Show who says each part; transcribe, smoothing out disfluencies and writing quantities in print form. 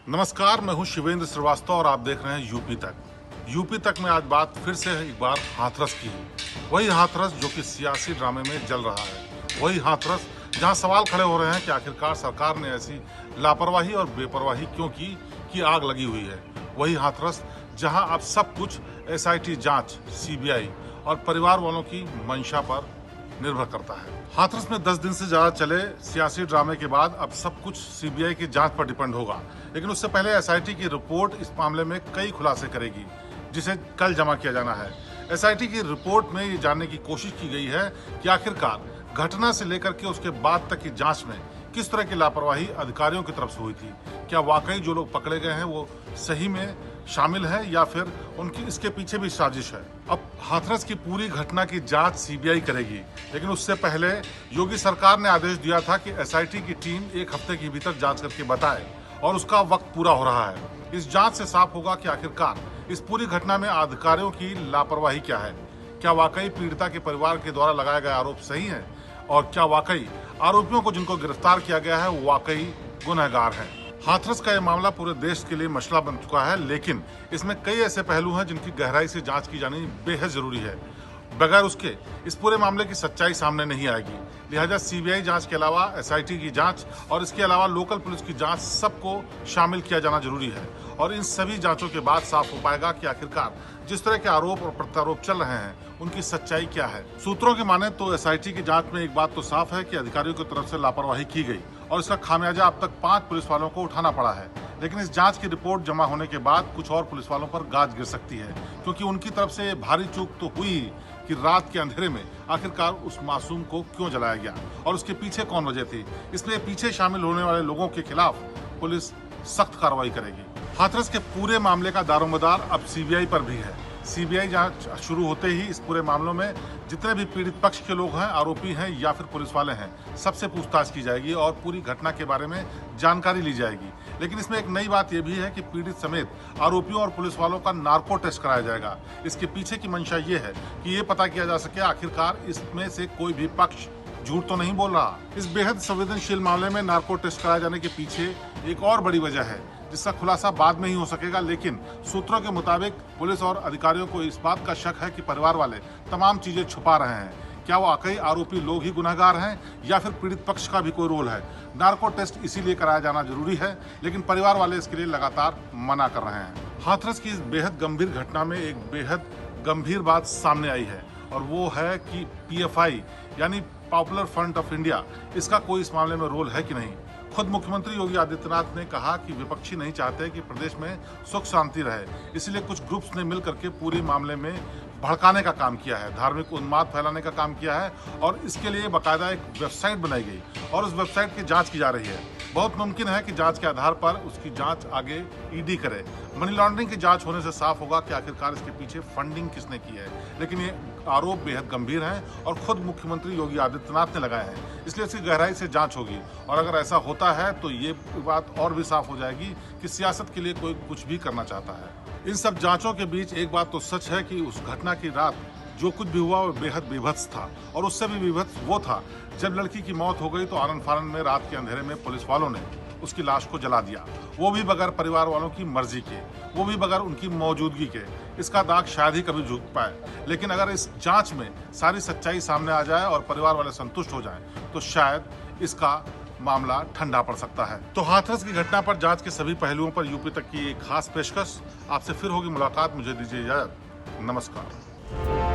Speaker 1: नमस्कार, मैं हूं शिवेंद्र श्रीवास्तव और आप देख रहे हैं यूपी तक। यूपी तक में आज बात फिर से एक बार हाथरस की है। वही हाथरस जो कि सियासी ड्रामे में जल रहा है, वही हाथरस जहां सवाल खड़े हो रहे हैं कि आखिरकार सरकार ने ऐसी लापरवाही और बेपरवाही क्यों की कि आग लगी हुई है। वही हाथरस जहां अब सब कुछ एसआईटी जांच, सीबीआई और परिवार वालों की मंशा पर निर्भर करता है। हाथरस में 10 दिन से ज्यादा चले सियासी ड्रामे के बाद अब सब कुछ सीबीआई की जांच पर डिपेंड होगा, लेकिन उससे पहले एसआईटी की रिपोर्ट इस मामले में कई खुलासे करेगी, जिसे कल जमा किया जाना है। एसआईटी की रिपोर्ट में ये जानने की कोशिश की गई है कि आखिरकार घटना से लेकर के उसके बाद तक की जांच में किस तरह की लापरवाही अधिकारियों की तरफ से हुई थी। क्या वाकई जो लोग पकड़े गए हैं वो सही में शामिल है या फिर उनकी इसके पीछे भी साजिश है। अब हाथरस की पूरी घटना की जांच सीबीआई करेगी, लेकिन उससे पहले योगी सरकार ने आदेश दिया था कि एसआईटी की टीम 1 हफ्ते के भीतर जांच करके बताए, और उसका वक्त पूरा हो रहा है। इस जांच से साफ होगा कि आखिरकार इस पूरी घटना में अधिकारियों की लापरवाही क्या है। क्या वाकई पीड़िता के परिवार के द्वारा लगाए गए आरोप सही है, और क्या वाकई आरोपियों को जिनको गिरफ्तार किया गया है वो वाकई गुनहगार हैं। हाथरस का यह मामला पूरे देश के लिए मसला बन चुका है, लेकिन इसमें कई ऐसे पहलू हैं जिनकी गहराई से जांच की जानी बेहद जरूरी है। बगैर उसके इस पूरे मामले की सच्चाई सामने नहीं आएगी। लिहाजा सीबीआई जांच के अलावा एसआईटी की जांच और इसके अलावा लोकल पुलिस की जांच सबको शामिल किया जाना जरूरी है, और इन सभी जांचों के बाद साफ हो पाएगा कि आखिरकार जिस तरह के आरोप और प्रत्यारोप चल रहे हैं उनकी सच्चाई क्या है। सूत्रों की माने तो एसआईटी की जांच में एक बात तो साफ है कि अधिकारियों की तरफ से लापरवाही की गई, और इसका खामियाजा अब तक 5 पुलिस वालों को उठाना पड़ा है। लेकिन इस जांच की रिपोर्ट जमा होने के बाद कुछ और पुलिस वालों पर गाज गिर सकती है, क्योंकि उनकी तरफ से भारी चूक तो हुई कि रात के अंधेरे में आखिरकार उस मासूम को क्यों जलाया गया और उसके पीछे कौन वजह थी। इसलिए पीछे शामिल होने वाले लोगों के खिलाफ पुलिस सख्त कार्रवाई करेगी। हाथरस के पूरे मामले का दारोमदार अब सीबीआई पर भी है। सीबीआई जांच शुरू होते ही इस पूरे मामलों में जितने भी पीड़ित पक्ष के लोग हैं, आरोपी हैं या फिर पुलिस वाले हैं, सबसे पूछताछ की जाएगी और पूरी घटना के बारे में जानकारी ली जाएगी। लेकिन इसमें एक नई बात यह भी है कि पीड़ित समेत आरोपियों और पुलिस वालों का नार्को टेस्ट कराया जाएगा। इसके पीछे की मंशा ये है कि ये पता किया जा सके आखिरकार इसमें से कोई भी पक्ष झूठ तो नहीं बोल रहा। इस बेहद संवेदनशील मामले में नार्को टेस्ट कराए जाने के पीछे एक और बड़ी वजह है, जिसका खुलासा बाद में ही हो सकेगा। लेकिन सूत्रों के मुताबिक पुलिस और अधिकारियों को इस बात का शक है कि परिवार वाले तमाम चीजें छुपा रहे हैं। क्या वो वाकई आरोपी लोग ही गुनहगार हैं या फिर पीड़ित पक्ष का भी कोई रोल है। नार्को टेस्ट इसीलिए कराया जाना जरूरी है, लेकिन परिवार वाले इसके लिए लगातार मना कर रहे हैं। हाथरस की इस बेहद गंभीर घटना में एक बेहद गंभीर बात सामने आई है, और वो है कि पीएफआई यानी पॉपुलर फ्रंट ऑफ इंडिया, इसका कोई इस मामले में रोल है कि नहीं। खुद मुख्यमंत्री योगी आदित्यनाथ ने कहा कि विपक्षी नहीं चाहते कि प्रदेश में सुख शांति रहे, इसलिए कुछ ग्रुप्स ने मिलकर के पूरे मामले में भड़काने का काम किया है, धार्मिक उन्माद फैलाने का काम किया है, और इसके लिए बाकायदा एक वेबसाइट बनाई गई और उस वेबसाइट की जांच की जा रही है। बहुत मुमकिन है कि जांच के आधार पर उसकी जांच आगे ईडी करे। मनी लॉन्ड्रिंग की जांच होने से साफ होगा कि आखिरकार इसके पीछे फंडिंग किसने की है। लेकिन ये आरोप बेहद गंभीर हैं और खुद मुख्यमंत्री योगी आदित्यनाथ ने लगाए हैं, इसलिए इसकी गहराई से जांच होगी। और अगर ऐसा होता है तो ये बात और भी साफ हो जाएगी कि सियासत के लिए कोई कुछ भी करना चाहता है। इन सब जांचों के बीच एक बात तो सच है कि उस घटना की रात जो कुछ भी हुआ वो बेहद बीभत्स था, और उससे भी बीभत्स वो था जब लड़की की मौत हो गई तो आनंद फानंद में रात के अंधेरे में पुलिस वालों ने उसकी लाश को जला दिया, वो भी बगैर परिवार वालों की मर्जी के, वो भी बगैर उनकी मौजूदगी के। इसका दाग शायद ही कभी झुक पाए, लेकिन अगर इस जांच में सारी सच्चाई सामने आ जाए और परिवार वाले संतुष्ट हो जाएं, तो शायद इसका मामला ठंडा पड़ सकता है। तो हाथरस की घटना पर जांच के सभी पहलुओं पर यूपी तक की एक खास पेशकश। आपसे फिर होगी मुलाकात, मुझे दीजिए इजाजत। नमस्कार।